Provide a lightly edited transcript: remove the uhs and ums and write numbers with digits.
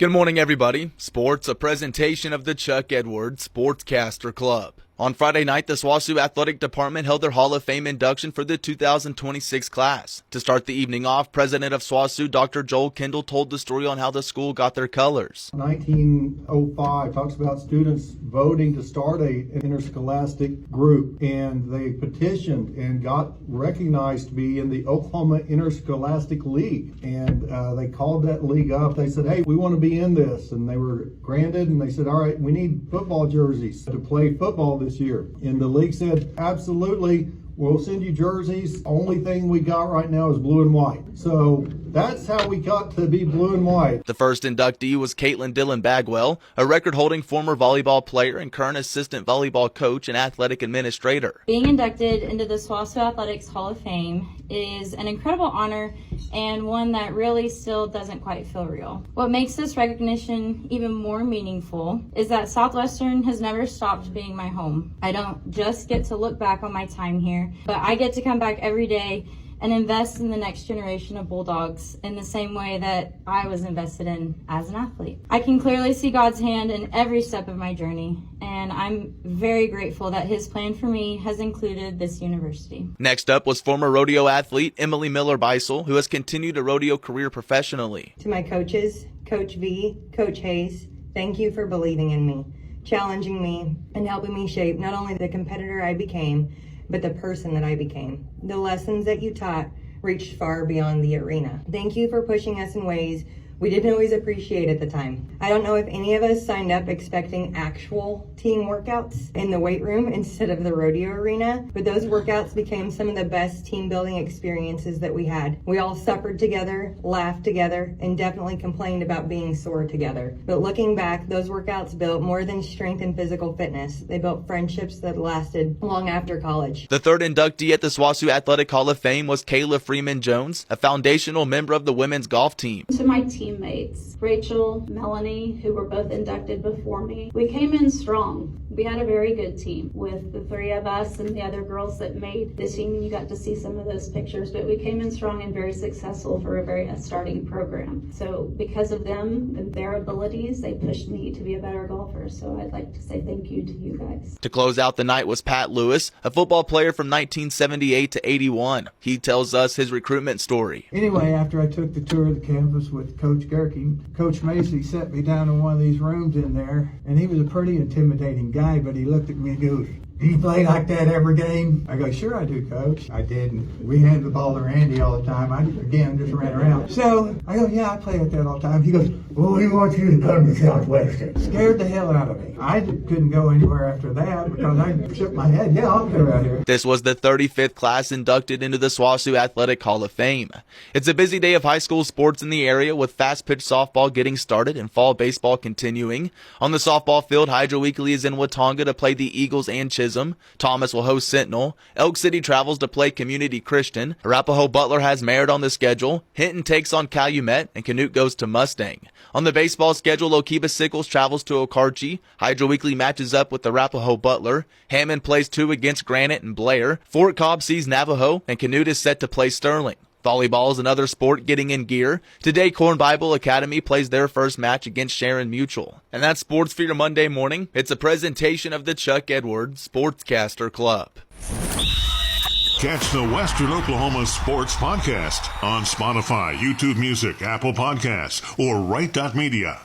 Good morning, everybody. Sports, a presentation of the Chuck Edwards Sportscaster Club. On Friday night, the SWOSU Athletic Department held their Hall of Fame induction for the 2026 class. To start the evening off, President of SWOSU, Dr. Joel Kendall, told the story on how the school got their colors. 1905 talks about students voting to start an interscholastic group, and they petitioned and got recognized to be in the Oklahoma Interscholastic League. And they called that league up. They said, hey, we want to be in this. And they were granted, and they said, all right, we need football jerseys to play football this year. And the league said, absolutely, we'll send you jerseys. Only thing we got right now is blue and white. So that's how we got to be blue and white. The first inductee was Caitlin Dillon Bagwell, a record-holding former volleyball player and current assistant volleyball coach and athletic administrator. Being inducted into the SWOSU Athletics Hall of Fame is an incredible honor and one that really still doesn't quite feel real. What makes this recognition even more meaningful is that Southwestern has never stopped being my home. I don't just get to look back on my time here, but I get to come back every day and invest in the next generation of Bulldogs in the same way that I was invested in as an athlete. I can clearly see God's hand in every step of my journey, and I'm very grateful that His plan for me has included this university. Next up was former rodeo athlete Emily Miller-Beisel, who has continued a rodeo career professionally. To my coaches, Coach V, Coach Hayes, thank you for believing in me, challenging me, and helping me shape not only the competitor I became, but the person that I became. The lessons that you taught reached far beyond the arena. Thank you for pushing us in ways we didn't always appreciate at the time. I don't know if any of us signed up expecting actual team workouts in the weight room instead of the rodeo arena, but those workouts became some of the best team building experiences that we had. We all suffered together, laughed together, and definitely complained about being sore together. But looking back, those workouts built more than strength and physical fitness. They built friendships that lasted long after college. The third inductee at the SWOSU Athletic Hall of Fame was Kayla Freeman Jones, a foundational member of the women's golf team. To my teammates, Rachel, Melanie, who were both inducted before me, we came in strong. We had a very good team with the three of us and the other girls that made the team. You got to see some of those pictures, but we came in strong and very successful for a starting program. So because of them and their abilities, they pushed me to be a better golfer. So I'd like to say thank you to you guys. To close out the night was Pat Lewis, a football player from 1978 to 81. He tells us his recruitment story. Anyway, after I took the tour of the campus with Coach Gerke, Coach Macy set me down in one of these rooms in there, and he was a pretty intimidating guy, but he looked at me and goes, do you play like that every game? I go, sure I do, Coach. I did. And we handed the ball to Randy all the time. I, again, just ran around. So I go, yeah, I play like that all the time. He goes, well, we want you to come to Southwestern. Scared the hell out of me. I couldn't go anywhere after that because I shook my head. Yeah, I'll go out here. This was the 35th class inducted into the SWOSU Athletic Hall of Fame. It's a busy day of high school sports in the area, with fast pitch softball getting started and fall baseball continuing. On the softball field, Hydro Weekly is in Watonga to play the Eagles and Chisholm. Thomas will host Sentinel. Elk City travels to play Community Christian. Arapahoe Butler has Merritt on the schedule. Hinton takes on Calumet, and Canute goes to Mustang. On the baseball schedule, Okiba Sickles travels to Okarche. Hydro Weekly matches up with Arapahoe Butler. Hammond plays 2 against Granite and Blair. Fort Cobb sees Navajo, and Canute is set to play Sterling. Volleyball is another sport getting in gear. Today, Corn Bible Academy plays their first match against Sharon Mutual. And that's sports for your Monday morning. It's a presentation of the Chuck Edwards Sportscaster Club. Catch the Western Oklahoma Sports Podcast on Spotify, YouTube Music, Apple Podcasts, or Right.Media.